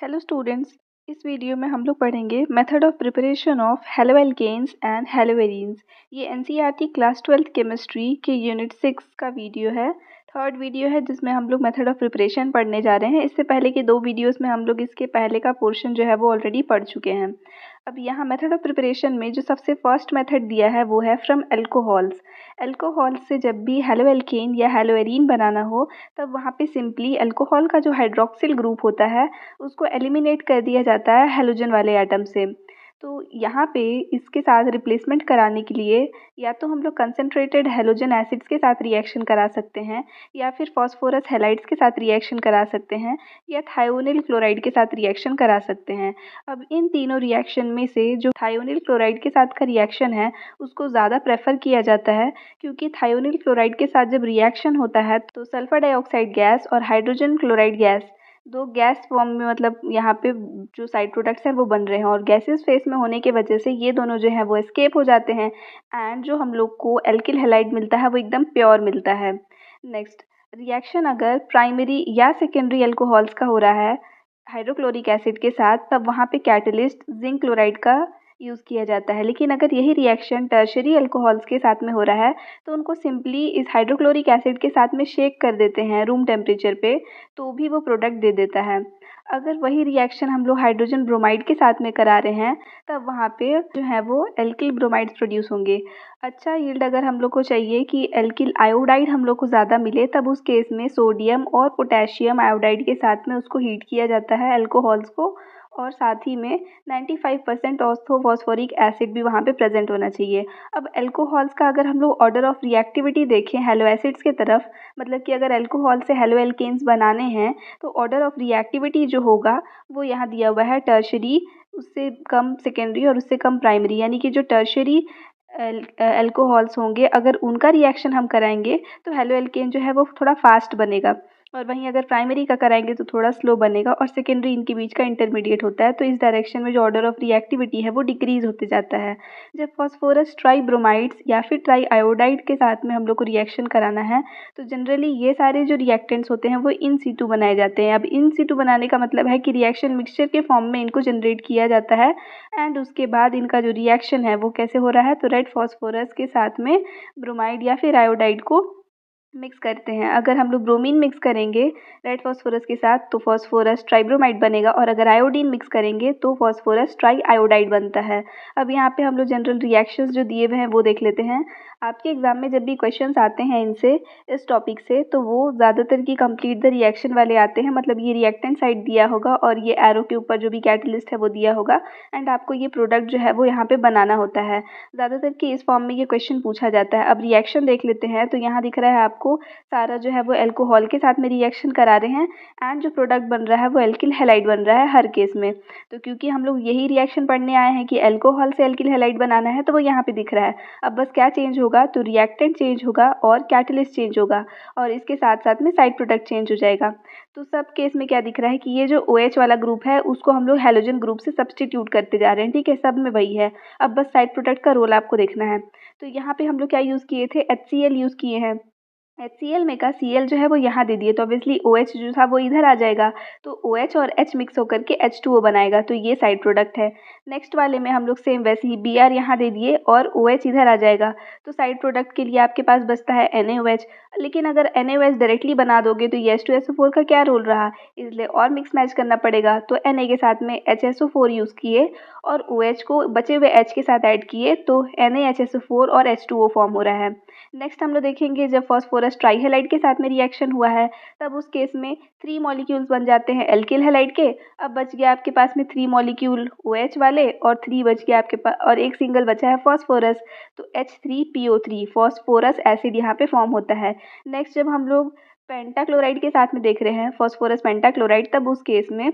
Hello students. इस video में हम लोग पढ़ेंगे method of preparation of halo alkanes and haloarenes. ये एनसीईआरटी क्लास 12th केमिस्ट्री के यूनिट 6 का वीडियो है। थर्ड वीडियो है जिसमें हम लोग मेथड ऑफ प्रिपरेशन पढ़ने जा रहे हैं। इससे पहले के दो वीडियोस में हम लोग इसके पहले का पोर्शन जो है वो ऑलरेडी पढ़ चुके हैं। अब यहाँ मेथड ऑफ प्रिपरेशन में जो सबसे फर्स्ट मेथड दिया है वो है फ्रॉम एल्कोहल्स। एल्कोहल से जब भी हेलो एल्केन या हेलोएरीन बनाना हो तब वहाँ पे सिंपली अल्कोहल का जो हाइड्रोक्सिल ग्रुप होता है उसको एलिमिनेट कर दिया जाता है हेलोजन वाले एटम से। तो यहाँ पे इसके साथ रिप्लेसमेंट कराने के लिए या तो हम लोग कंसनट्रेटेड हेलोजन एसिड्स के साथ रिएक्शन करा सकते हैं या फिर फॉस्फोरस हैलाइड्स के साथ रिएक्शन करा सकते हैं या थायोनिल क्लोराइड के साथ रिएक्शन करा सकते हैं। अब इन तीनों रिएक्शन में से जो थायोनिल क्लोराइड के साथ का रिएक्शन है उसको ज़्यादा प्रेफर किया जाता है, क्योंकि थायोनिल क्लोराइड के साथ जब रिएक्शन होता है तो सल्फर डाइऑक्साइड गैस और हाइड्रोजन क्लोराइड गैस दो गैस फॉर्म में, मतलब यहाँ पे जो साइड प्रोडक्ट्स हैं वो बन रहे हैं और गैसेस फेस में होने की वजह से ये दोनों जो है वो एस्केप हो जाते हैं एंड जो हम लोग को एल्किल हैलाइड मिलता है वो एकदम प्योर मिलता है। नेक्स्ट, रिएक्शन अगर प्राइमरी या सेकेंडरी अल्कोहल्स का हो रहा है हाइड्रोक्लोरिक एसिड के साथ तब वहाँ पे कैटलिस्ट जिंक क्लोराइड का यूज़ किया जाता है। लेकिन अगर यही रिएक्शन टर्शरी अल्कोहल्स के साथ में हो रहा है तो उनको सिंपली इस हाइड्रोक्लोरिक एसिड के साथ में शेक कर देते हैं रूम टेम्परेचर पे, तो भी वो प्रोडक्ट दे देता है। अगर वही रिएक्शन हम लोग हाइड्रोजन ब्रोमाइड के साथ में करा रहे हैं तब वहाँ पे जो है वो एल्किल ब्रोमाइड्स प्रोड्यूस होंगे। अच्छा यील्ड अगर हम लोग को चाहिए कि एल्किल आयोडाइड हम लोग को ज़्यादा मिले तब उस केस में सोडियम और पोटेशियम आयोडाइड के साथ में उसको हीट किया जाता है अल्कोहल्स को, और साथ ही में 95% ऑर्थोफॉस्फोरिक एसिड भी वहाँ पे प्रेजेंट होना चाहिए। अब अल्कोहल्स का अगर हम लोग ऑर्डर ऑफ रिएक्टिविटी देखें हेलो एसिड्स की तरफ, मतलब कि अगर अल्कोहल से हेलो एल्केन्स बनाने हैं तो ऑर्डर ऑफ रिएक्टिविटी जो होगा वो यहाँ दिया हुआ है टर्शरी, उससे कम सेकेंडरी और उससे कम प्राइमरी, यानी कि जो टर्शरी अल्कोहल्स होंगे अगर उनका रिएक्शन हम कराएंगे तो हेलो एल्केन जो है वो थोड़ा फास्ट बनेगा, और वहीं अगर प्राइमरी का कराएंगे तो थोड़ा स्लो बनेगा, और सेकेंडरी इनके बीच का इंटरमीडिएट होता है। तो इस डायरेक्शन में जो ऑर्डर ऑफ रिएक्टिविटी है वो डिक्रीज होते जाता है। जब फॉस्फोरस ट्राइब्रोमाइड्स या फिर ट्राई आयोडाइड के साथ में हम लोग को रिएक्शन कराना है तो जनरली ये सारे जो रिएक्टेंट्स होते हैं वो इन सीटू बनाए जाते हैं। अब इन सीटू बनाने का मतलब है कि रिएक्शन मिक्सचर के फॉर्म में इनको जनरेट किया जाता है एंड उसके बाद इनका जो रिएक्शन है वो कैसे हो रहा है, तो रेड फॉस्फोरस के साथ में ब्रोमाइड या फिर आयोडाइड को मिक्स करते हैं। अगर हम लोग ब्रोमीन मिक्स करेंगे रेड फॉस्फोरस के साथ तो फॉस्फोरस ट्राइब्रोमाइड बनेगा, और अगर आयोडीन मिक्स करेंगे तो फॉस्फोरस ट्राई आयोडाइड बनता है। अब यहाँ पे हम लोग जनरल रिएक्शंस जो दिए हुए हैं वो देख लेते हैं। आपके एग्जाम में जब भी क्वेश्चंस आते हैं इनसे, इस टॉपिक से, तो वो ज़्यादातर की कंप्लीट द रिएक्शन वाले आते हैं, मतलब ये रिएक्टेंट साइड दिया होगा और ये एरो के ऊपर जो भी कैटलिस्ट है वो दिया होगा एंड आपको ये प्रोडक्ट जो है वो यहाँ पे बनाना होता है। ज़्यादातर की इस फॉर्म में ये क्वेश्चन पूछा जाता है। अब रिएक्शन देख लेते हैं तो यहाँ दिख रहा है आपको सारा जो है वो अल्कोहल के साथ में रिएक्शन करा रहे हैं एंड जो प्रोडक्ट बन रहा है वो एल्किल हैलाइड बन रहा है हर केस में। तो क्योंकि हम लोग यही रिएक्शन पढ़ने आए हैं कि अल्कोहल से एल्किल हैलाइड बनाना है तो वो यहाँ पे दिख रहा है। अब बस क्या चेंज होगा, तो रिएक्टेंट चेंज होगा और कैटलिस्ट चेंज होगा और इसके साथ साथ में साइड प्रोडक्ट चेंज हो जाएगा। तो सब केस में क्या दिख रहा है कि ये जो OH वाला ग्रुप है उसको हम लोग हैलोजन ग्रुप से सब्सटीट्यूट करते जा रहे हैं। ठीक है, सब में वही है। अब बस साइड प्रोडक्ट का रोल आपको देखना है। तो यहाँ पे हम लोग क्या यूज़ किए थे, HCl यूज़ किए हैं। HCl में का Cl जो है वो यहाँ दे दिए तो ऑब्वियसली OH जो था वो इधर आ जाएगा, तो OH और H मिक्स होकर के H2O बनाएगा, तो ये साइड प्रोडक्ट है। नेक्स्ट वाले में हम लोग सेम वैसे ही Br यहाँ दे दिए और OH इधर आ जाएगा, तो साइड प्रोडक्ट के लिए आपके पास बचता है NaOH। लेकिन अगर NaOH डायरेक्टली बना दोगे तो ये H2SO4 का क्या रोल रहा, इसलिए और मिक्स मैच करना पड़ेगा। तो Na के साथ में HSO4 यूज़ किए और OH को बचे हुए H के साथ ऐड किए, तो NaHSO4 और H2O फॉर्म हो रहा है। नेक्स्ट हम लोग देखेंगे जब फॉस्फोरस ट्राईहेलाइड के साथ में रिएक्शन हुआ है तब उस केस में 3 मॉलिक्यूल्स बन जाते हैं एल्किल हैलाइड के। अब बच गया आपके पास में 3 मॉलिक्यूल OH वाले और 3 बच गया आपके पास और एक सिंगल बचा है फॉस्फोरस, तो H3PO3 फॉस्फोरस एसिड यहाँ पे फॉर्म होता है। नेक्स्ट जब हम लोग पेंटाक्लोराइड के साथ में देख रहे हैं फॉस्फोरस पेंटाक्लोराइड, तब उस केस में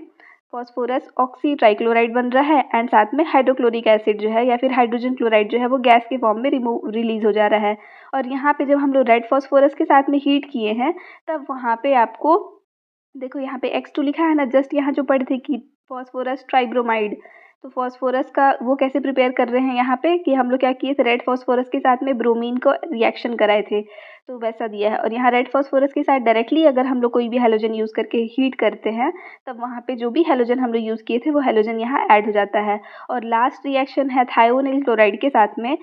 फॉस्फोरस ऑक्सी ट्राइक्लोराइड बन रहा है एंड साथ में हाइड्रोक्लोरिक एसिड जो है या फिर हाइड्रोजन क्लोराइड जो है वो गैस के फॉर्म में रिलीज हो जा रहा है। और यहाँ पे जब हम लोग रेड फॉस्फोरस के साथ में हीट किए हैं तब वहाँ पे आपको देखो यहाँ पे X2 लिखा है ना, जस्ट यहाँ जो पढ़े थे कि फॉस्फोरस ट्राइब्रोमाइड, तो फास्फोरस का वो कैसे प्रिपेयर कर रहे हैं यहाँ पे कि हम लोग क्या किए थे, रेड फास्फोरस के साथ में ब्रोमीन को रिएक्शन कराए थे, तो वैसा दिया है। और यहाँ रेड फास्फोरस के साथ डायरेक्टली अगर हम लोग कोई भी हैलोजन यूज़ करके हीट करते हैं, तब वहाँ पे जो भी हैलोजन हम लोग यूज़ किए थे वो हैलोजन यहाँ ऐड हो जाता है। और लास्ट रिएक्शन है थायोनिल क्लोराइड के साथ में।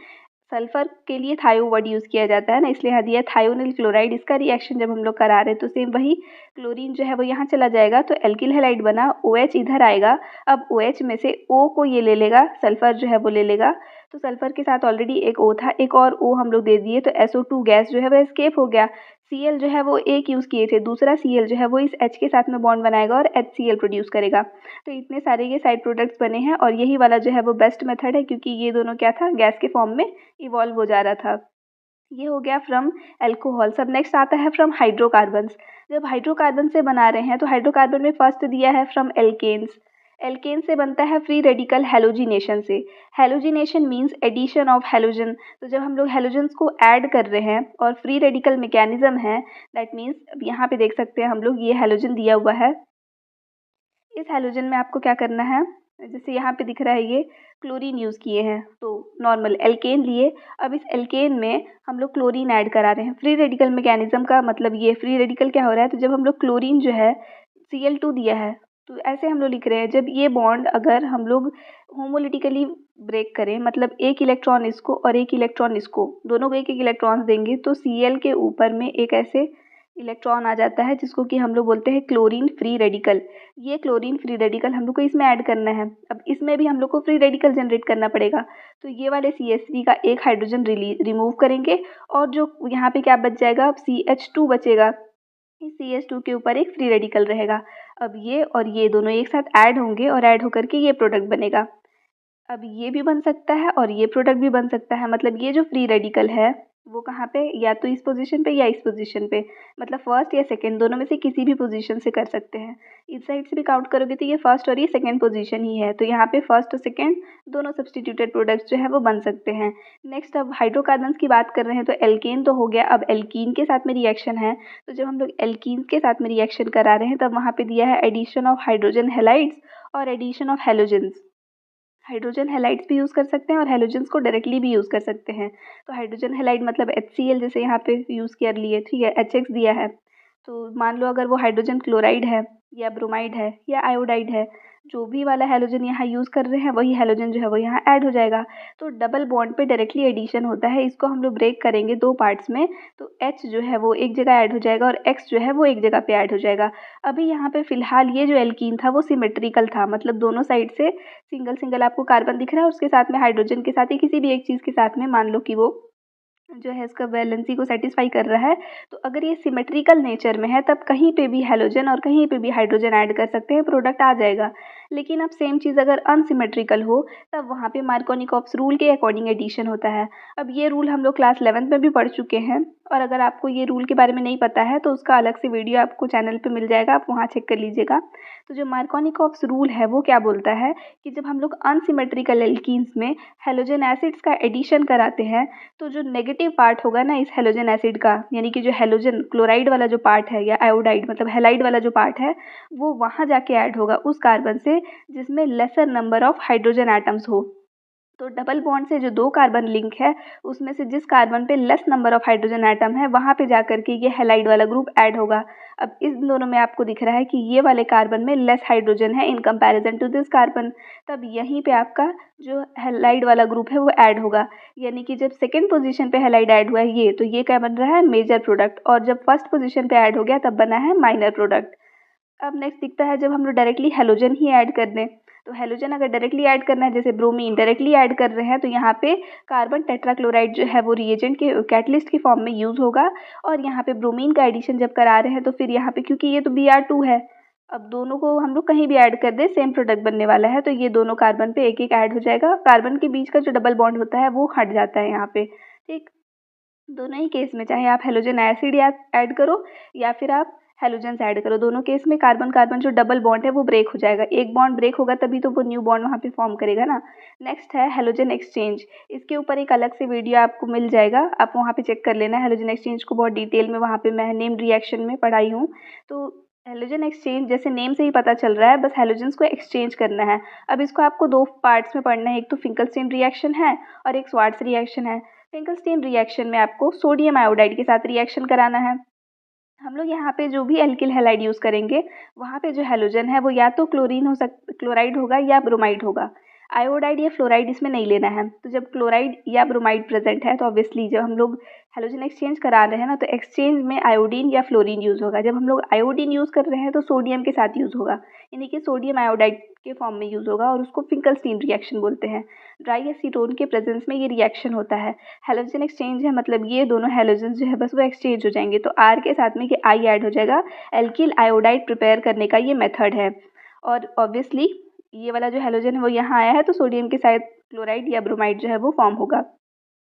सल्फर के लिए थायो वर्ड यूज़ किया जाता है ना, इसलिए यहाँ दिया थायोनिल क्लोराइड। इसका रिएक्शन जब हम लोग करा रहे हैं तो सेम वही क्लोरीन जो है वो यहाँ चला जाएगा, तो एल्किल हैलाइड बना, OH इधर आएगा। अब OH में से O को ये ले लेगा, सल्फर जो है वो ले लेगा। तो सल्फर के साथ ऑलरेडी एक O था, एक और O हम लोग दे दिए, तो SO2 गैस जो है वो एस्केप हो गया। Cl जो है वो एक यूज़ किए थे, दूसरा Cl जो है वो इस H के साथ में बॉन्ड बनाएगा और HCl प्रोड्यूस करेगा। तो इतने सारे ये साइड प्रोडक्ट्स बने हैं, और यही वाला जो है वो बेस्ट मेथड है, क्योंकि ये दोनों क्या था, गैस के फॉर्म में इवॉल्व हो जा रहा था। ये हो गया फ्रॉम अल्कोहल। सब नेक्स्ट आता है फ्रॉम हाइड्रोकार्बन्स। जब हाइड्रोकार्बन से बना रहे हैं तो हाइड्रोकार्बन में फर्स्ट दिया है फ्रॉम एल्केन्स। एल्केन से बनता है फ्री रेडिकल हैलोजिनेशन से। Halogenation means addition of halogen. तो जब हम लोग हैलोजन्स को ऐड कर रहे हैं और फ्री रेडिकल मैकेनिज्म है, दैट मीन्स अब यहाँ पे देख सकते हैं हम लोग, ये हैलोजन दिया हुआ है। इस हैलोजन में आपको क्या करना है, जैसे यहाँ पे दिख रहा है ये क्लोरीन यूज़ किए हैं, तो नॉर्मल एल्केन लिए। अब इस एल्केन में हम लोग क्लोरीन ऐड करा रहे हैं। फ्री रेडिकल मैकेनिज्म का मतलब ये फ्री रेडिकल क्या हो रहा है, तो जब हम लोग क्लोरीन जो है Cl2 दिया है, तो ऐसे हम लोग लिख रहे हैं, जब ये बॉन्ड अगर हम लोग होमोलिटिकली ब्रेक करें, मतलब एक इलेक्ट्रॉन इसको और एक इलेक्ट्रॉन इसको, दोनों को एक एक इलेक्ट्रॉन्स देंगे, तो Cl के ऊपर में एक ऐसे इलेक्ट्रॉन आ जाता है जिसको कि हम लोग बोलते हैं क्लोरीन फ्री रेडिकल। ये क्लोरीन फ्री रेडिकल हम लोग को इसमें ऐड करना है। अब इसमें भी हम लोग को फ्री रेडिकल जनरेट करना पड़ेगा, तो ये वाले CH3 का एक हाइड्रोजन रिमूव करेंगे, और जो यहाँ पे क्या बच जाएगा, अब CH2 बचेगा। इस CH2 के ऊपर एक फ्री रेडिकल रहेगा। अब ये और ये दोनों एक साथ ऐड होंगे और ऐड होकर के ये प्रोडक्ट बनेगा। अब ये भी बन सकता है और ये प्रोडक्ट भी बन सकता है, मतलब ये जो फ्री रेडिकल है वो कहाँ पे, या तो इस पोजीशन पे या इस पोजीशन पे, मतलब फर्स्ट या सेकंड, दोनों में से किसी भी पोजीशन से कर सकते हैं। इस साइड से भी काउंट करोगे तो ये फर्स्ट और ये सेकंड पोजीशन ही है, तो यहाँ पे फर्स्ट और सेकंड दोनों सब्सटीट्यूटेड प्रोडक्ट्स जो है वो बन सकते हैं। नेक्स्ट अब हाइड्रोकार्बन्स की बात कर रहे हैं, तो एल्केन तो हो गया। अब एल्कीन के साथ में रिएक्शन है, तो जब हम लोग एल्कीन के साथ में रिएक्शन करा रहे हैं, तब वहाँ पे दिया है एडिशन ऑफ हाइड्रोजन हेलाइड्स और addition of halogens. Hydrogen halides भी यूज़ कर सकते हैं और हेलोजेंस को डायरेक्टली भी यूज़ कर सकते हैं। तो हाइड्रोजन हेलाइड मतलब HCl, जैसे यहाँ पे यूज़ कर लिए, ठीक है, HX दिया है, तो मान लो अगर वो हाइड्रोजन क्लोराइड है या ब्रोमाइड है या आयोडाइड है, जो भी वाला हैलोजन यहाँ यूज़ कर रहे हैं वही हैलोजन जो है वो यहाँ ऐड हो जाएगा। तो डबल बॉन्ड पे डायरेक्टली एडिशन होता है। इसको हम लोग ब्रेक करेंगे दो पार्ट्स में, तो H जो है वो एक जगह ऐड हो जाएगा और X जो है वो एक जगह पे ऐड हो जाएगा। अभी यहाँ पे फिलहाल ये जो एल्कीन था वो सिमेट्रिकल था, मतलब दोनों साइड से सिंगल सिंगल आपको कार्बन दिख रहा है, उसके साथ में हाइड्रोजन के साथ ही किसी भी एक चीज़ के साथ में मान लो कि वो जो है इसका वैलेंसी को सेटिस्फाई कर रहा है। तो अगर ये सिमेट्रिकल नेचर में है, तब कहीं पे भी हैलोजन और कहीं पे भी हाइड्रोजन ऐड कर सकते हैं, प्रोडक्ट आ जाएगा। लेकिन अब सेम चीज़ अगर अनसिमेट्रिकल हो, तब वहाँ पे मार्कोनिकॉफ्स रूल के अकॉर्डिंग एडिशन होता है। अब ये रूल हम लोग क्लास 11th में भी पढ़ चुके हैं, और अगर आपको ये रूल के बारे में नहीं पता है तो उसका अलग से वीडियो आपको चैनल पे मिल जाएगा, आप वहाँ चेक कर लीजिएगा। तो जो मार्कोनिकॉफ्स रूल है वो क्या बोलता है कि जब हम लोग अनसिमेट्रिकल एल्कीन्स में हैलोजन एसिड्स का एडिशन कराते हैं, तो जो नेगेटिव पार्ट होगा ना इस हैलोजन एसिड का, यानी कि जो हैलोजन क्लोराइड वाला जो पार्ट है या आयोडाइड मतलब हैलाइड वाला जो पार्ट है, वो वहाँ जाके ऐड होगा उस कार्बन से जिसमें laser number of hydrogen atoms हो। तो डबल बॉन्ड से जो दो कार्बन लिंक है, उसमें से जिस कार्बन पे less number of hydrogen atom है, वहाँ पे जा कर के ये हैलाइड वाला ग्रुप ऐड होगा। अब इस दोनों में आपको दिख रहा है कि ये वाले कार्बन में लेस हाइड्रोजन है in comparison to this carbon, तब यहीं पे आपका जो हैलाइड वाला ग्रुप है वो ऐड होगा। यानी कि जब सेकेंड पोजीशन पे हैलाइड ऐड हुआ है ये, तो ये क्या बन रहा है, मेजर प्रोडक्ट, और जब फर्स्ट पोजीशन पे ऐड हो गया तब बना है माइनर प्रोडक्ट। अब नेक्स्ट दिखता है जब हम लोग डायरेक्टली हैलोजन ही ऐड कर दें, तो हैलोजन अगर डायरेक्टली ऐड करना है, जैसे ब्रोमीन डायरेक्टली ऐड कर रहे हैं, तो यहाँ पे कार्बन टेट्राक्लोराइड जो है वो रिएजेंट के कैटलिस्ट के फॉर्म में यूज़ होगा। और यहाँ पे ब्रोमीन का एडिशन जब करा रहे हैं, तो फिर यहाँ पे क्योंकि ये तो Br2 है, अब दोनों को हम लोग कहीं भी ऐड कर दे सेम प्रोडक्ट बनने वाला है, तो ये दोनों कार्बन पे एक एक ऐड हो जाएगा। कार्बन के बीच का जो डबल बॉन्ड होता है वो हट जाता है यहाँ पे, ठीक। दोनों ही केस में चाहे आप हेलोजन एसिड या ऐड करो या फिर आप हेलोजेंस ऐड करो, दोनों केस में कार्बन कार्बन जो डबल बॉन्ड है वो ब्रेक हो जाएगा। एक बॉन्ड ब्रेक होगा तभी तो वो न्यू बॉन्ड वहाँ पे फॉर्म करेगा ना। नेक्स्ट है हेलोजन एक्सचेंज। इसके ऊपर एक अलग से वीडियो आपको मिल जाएगा, आप वहाँ पे चेक कर लेना। हेलोजन एक्सचेंज को बहुत डिटेल में वहाँ पे मैं नेम्ड रिएक्शन में पढ़ाई हूँ। तो हैलोजन एक्सचेंज जैसे नेम से ही पता चल रहा है, बस हैलोजन्स को एक्सचेंज करना है। अब इसको आपको दो पार्ट्स में पढ़ना है, एक तो फिंकलस्टीन रिएक्शन है और एक स्वार्ट्ज रिएक्शन है। फिंकलस्टीन रिएक्शन में आपको सोडियम आयोडाइड के साथ रिएक्शन कराना है। हम लोग यहाँ पे जो भी एल्किल हैलाइड यूज़ करेंगे, वहाँ पे जो हैलोजन है वो या तो क्लोराइड होगा या ब्रोमाइड होगा। आयोडाइड या फ्लोराइड इसमें नहीं लेना है। तो जब क्लोराइड या ब्रोमाइड प्रेजेंट है तो ऑब्वियसली जब हम लोग हैलोजन एक्सचेंज करा रहे हैं ना, तो एक्सचेंज में आयोडीन या फ्लोरीन यूज़ होगा। जब हम लोग आयोडीन यूज़ कर रहे हैं तो सोडियम के साथ यूज़ होगा, यानी कि सोडियम आयोडाइड के फॉर्म में यूज़ होगा और उसको फिंकलस्टीन रिएक्शन बोलते हैं। ड्राई एसीटोन के प्रेजेंस में ये रिएक्शन होता है। हैलोजन एक्सचेंज है, मतलब ये दोनों हैलोजन जो है बस वो एक्सचेंज हो जाएंगे, तो आर के साथ में कि आई ऐड हो जाएगा। एल्किल आयोडाइड प्रिपेयर करने का ये मेथड है। और ऑब्वियसली ये वाला जो हैलोजन है वो यहाँ आया है, तो सोडियम के साथ क्लोराइड या ब्रोमाइड जो है वो फॉर्म होगा।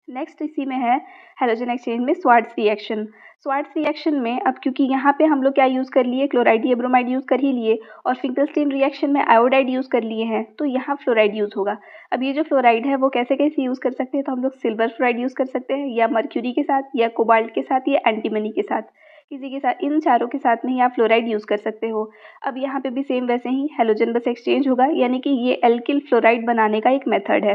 नेक्स्ट इसी में है हैलोजन एक्सचेंज में स्वार्ट्ज रिएक्शन। स्वार्ट्ज रिएक्शन में अब क्योंकि यहाँ पे हम लोग क्या यूज़ कर लिए, क्लोराइड या ब्रोमाइड यूज़ कर ही लिए, और फिंकलस्टीन रिएक्शन में आयोडाइड यूज़ कर लिए हैं, तो यहाँ फ्लोराइड यूज़ होगा। अब ये जो फ्लोराइड है वो कैसे कैसे यूज़ कर सकते हैं, तो हम लोग सिल्वर फ्लोराइड यूज़ कर सकते हैं, या मर्क्यूरी के साथ, या कोबाल्ट के साथ, या एंटीमनी के साथ। किसी के साथ, इन चारों के साथ में ही आप फ्लोराइड यूज़ कर सकते हो। अब यहाँ पे भी सेम वैसे ही हैलोजन बस एक्सचेंज होगा, यानी कि ये एल्किल फ्लोराइड बनाने का एक मेथड है।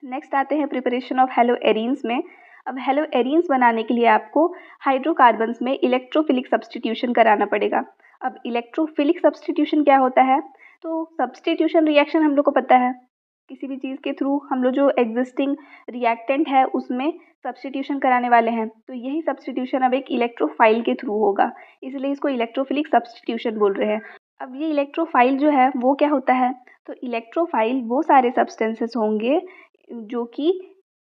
नेक्स्ट आते हैं प्रिपरेशन ऑफ हेलो एरीन्स में। अब हेलो एरीन्स बनाने के लिए आपको हाइड्रोकार्बन्स में इलेक्ट्रोफिलिक सब्सटीट्यूशन कराना पड़ेगा। अब इलेक्ट्रोफिलिक सब्सटीट्यूशन क्या होता है, तो सब्सटीट्यूशन रिएक्शन हम लोग को पता है, किसी भी चीज़ के थ्रू हम लोग जो एग्जिस्टिंग रिएक्टेंट है उसमें सब्सटीट्यूशन कराने वाले हैं, तो यही सब्सटीट्यूशन अब एक इलेक्ट्रोफाइल के थ्रू होगा, इसलिए इसको इलेक्ट्रोफिलिक सब्सटीट्यूशन बोल रहे हैं। अब ये इलेक्ट्रोफाइल जो है वो क्या होता है, तो इलेक्ट्रोफाइल वो सारे सब्सटेंसेस होंगे जो कि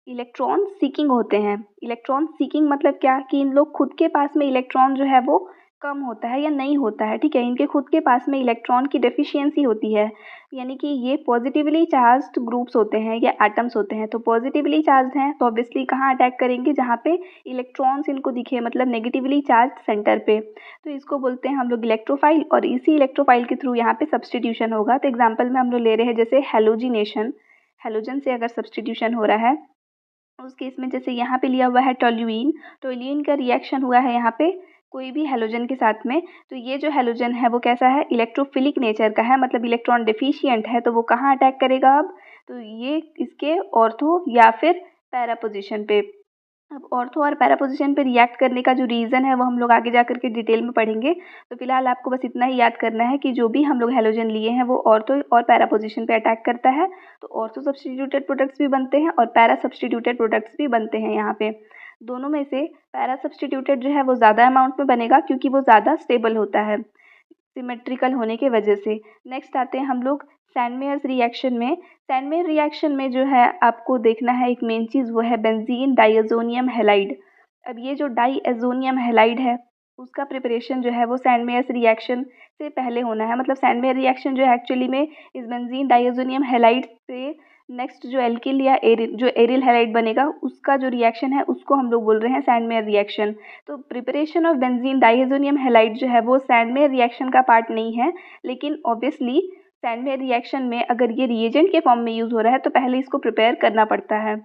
इलेक्ट्रॉन सीकिंग होते हैं। इलेक्ट्रॉन सीकिंग मतलब क्या, कि इन लोग खुद के पास में इलेक्ट्रॉन जो है वो कम होता है या नहीं होता है, ठीक है, इनके खुद के पास में इलेक्ट्रॉन की डेफिशिएंसी होती है, यानी कि ये पॉजिटिवली चार्ज्ड ग्रुप्स होते हैं या एटम्स होते हैं। तो पॉजिटिवली चार्ज हैं तो ऑब्वियसली कहाँ अटैक करेंगे, जहाँ पे इलेक्ट्रॉन्स इनको दिखे, मतलब नेगेटिवली चार्ज सेंटर पे, तो इसको बोलते हैं हम लोग इलेक्ट्रोफाइल। और इसी इलेक्ट्रोफाइल के थ्रू यहाँ पे सब्सटीट्यूशन होगा। तो एग्जाम्पल में हम लोग ले रहे हैं जैसे हेलोजिनेशन, हैलोजन से अगर सब्सटीट्यूशन हो रहा है उस केस में, जैसे यहाँ पे लिया हुआ है टोल्यूइन, टोल्यूइन का रिएक्शन हुआ है यहाँ पे कोई भी हैलोजन के साथ में, तो ये जो हैलोजन है वो कैसा है, इलेक्ट्रोफिलिक नेचर का है, मतलब इलेक्ट्रॉन डेफिशिएंट है, तो वो कहाँ अटैक करेगा अब, तो ये इसके ऑर्थो या फिर पैरा पोजिशन पे। अब ऑर्थो और पैरा पोजीशन पे रिएक्ट करने का जो रीज़न है वो हम लोग आगे जा कर के डिटेल में पढ़ेंगे। तो फिलहाल आपको बस इतना ही याद करना है कि जो भी हम लोग हैलोजन लिए हैं वो ऑर्थो और पैरा पोजीशन पे अटैक करता है, तो ऑर्थो सब्स्टिट्यूटेड प्रोडक्ट्स भी बनते हैं और पैरा सब्स्टिट्यूटेड प्रोडक्ट्स भी बनते हैं। यहाँ पे दोनों में से पैरा सब्स्टिट्यूटेड जो है वो ज़्यादा अमाउंट में बनेगा क्योंकि वो ज़्यादा स्टेबल होता है सिमेट्रिकल होने के वजह से। नेक्स्ट आते हैं हम लोग सैंडमेयर्स रिएक्शन में। सैंडमेयर रिएक्शन में जो है आपको देखना है एक मेन चीज़, वो है बेंजीन डाइअज़ोनियम हैलाइड। अब ये जो डाइअज़ोनियम हैलाइड है उसका प्रिपरेशन जो है वो सैंडमेयर्स रिएक्शन से पहले होना है, मतलब सैंडमेयर रिएक्शन जो है एक्चुअली में इस बेंजीन डाइअज़ोनियम हैलाइड से नेक्स्ट जो एल्किल या एरिल हैलाइड बनेगा उसका जो रिएक्शन है उसको हम लोग बोल रहे हैं सैंडमेयर रिएक्शन। तो प्रिपरेशन ऑफ बेंजीन डाइअज़ोनियम हैलाइड जो है वो सैंडमेयर रिएक्शन का पार्ट नहीं है, लेकिन ऑब्वियसली सैंडमेयर रिएक्शन में अगर ये रिएजेंट के फॉर्म में यूज़ हो रहा है तो पहले इसको प्रिपेयर करना पड़ता है।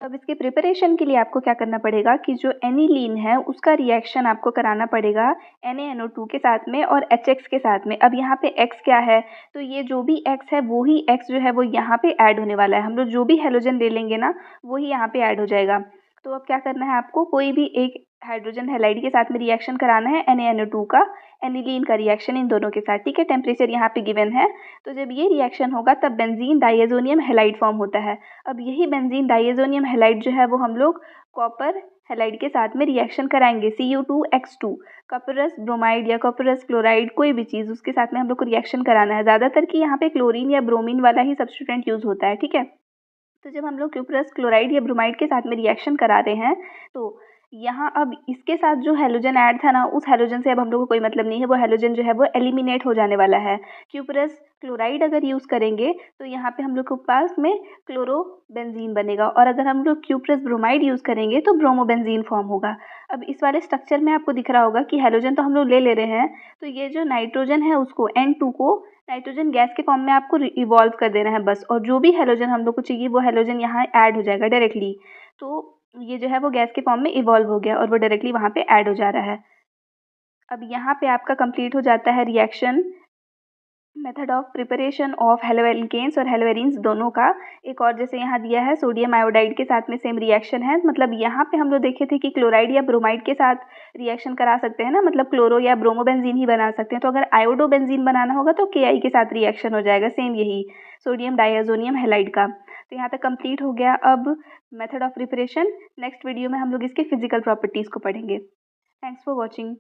अब इसके प्रिपरेशन के लिए आपको क्या करना पड़ेगा कि जो एनिलीन है उसका रिएक्शन आपको कराना पड़ेगा NaNO2 के साथ में और HX के साथ में। अब यहाँ पे X क्या है, तो ये जो भी X है वो ही X जो है वो यहाँ पे ऐड होने वाला है। हम लोग जो भी हैलोजन ले लेंगे ना वही यहाँ पे ऐड हो जाएगा। तो अब क्या करना है आपको, कोई भी एक हाइड्रोजन हैलाइड के साथ में रिएक्शन कराना है NaNO2 का, एनिलीन का रिएक्शन इन दोनों के साथ, ठीक है। टेम्परेचर यहाँ पे गिवन है। तो जब ये रिएक्शन होगा तब बेंजीन डाइअज़ोनियम हैलाइड फॉर्म होता है। अब यही बेंजीन डाइअज़ोनियम हैलाइड जो है वो हम लोग कॉपर हैलाइड के साथ में रिएक्शन कराएंगे Cu2X2, कॉपरस ब्रोमाइड या कॉपरस क्लोराइड कोई भी चीज़ उसके साथ में हम लोग को रिएक्शन कराना है। ज़्यादातर कि यहाँ पे क्लोरीन या ब्रोमीन वाला ही सब्स्टिट्यूएंट यूज़ होता है, ठीक है। तो जब हम लोग क्यूप्रस क्लोराइड या ब्रोमाइड के साथ में रिएक्शन करा रहे हैं तो यहाँ अब इसके साथ जो हैलोजन ऐड था ना उस हैलोजन से अब हम लोग को कोई मतलब नहीं है, वो हैलोजन जो है वो एलिमिनेट हो जाने वाला है। क्यूप्रस क्लोराइड अगर यूज़ करेंगे तो यहाँ पे हम लोग के पास में क्लोरोबेंजीन बनेगा, और अगर हम लोग क्यूप्रस ब्रोमाइड यूज़ करेंगे तो ब्रोमोबेंजीन फॉर्म होगा। अब इस वाले स्ट्रक्चर में आपको दिख रहा होगा कि हैलोजन तो हम लोग ले रहे हैं, तो ये जो नाइट्रोजन है उसको N2 को नाइट्रोजन गैस के फॉर्म में आपको इवॉल्व कर देना है बस, और जो भी हैलोजन हम लोग को चाहिए वो हैलोजन यहाँ ऐड हो जाएगा डायरेक्टली। तो ये जो है वो गैस के फॉर्म में इवॉल्व हो गया और वो डायरेक्टली वहाँ पे ऐड हो जा रहा है। अब यहाँ पे आपका कंप्लीट हो जाता है reaction method of preparation of halo alkanes और हेलोवेरिन्स दोनों का। एक और जैसे यहाँ दिया है सोडियम आयोडाइड के साथ में सेम रिएक्शन है, मतलब यहाँ पे हम लोग देखे थे कि क्लोराइड या ब्रोमाइड के साथ रिएक्शन करा सकते हैं ना, मतलब क्लोरो या ब्रोमोबेंजीन ही बना सकते हैं। तो अगर आयोडोबेंजीन बनाना होगा तो KI के साथ रिएक्शन हो जाएगा, सेम यही सोडियम डाइअज़ोनियम हैलाइड का। तो यहाँ तक कंप्लीट हो गया। अब method of preparation, next video में हम लोग इसके फिजिकल प्रॉपर्टीज़ को पढ़ेंगे। Thanks for watching.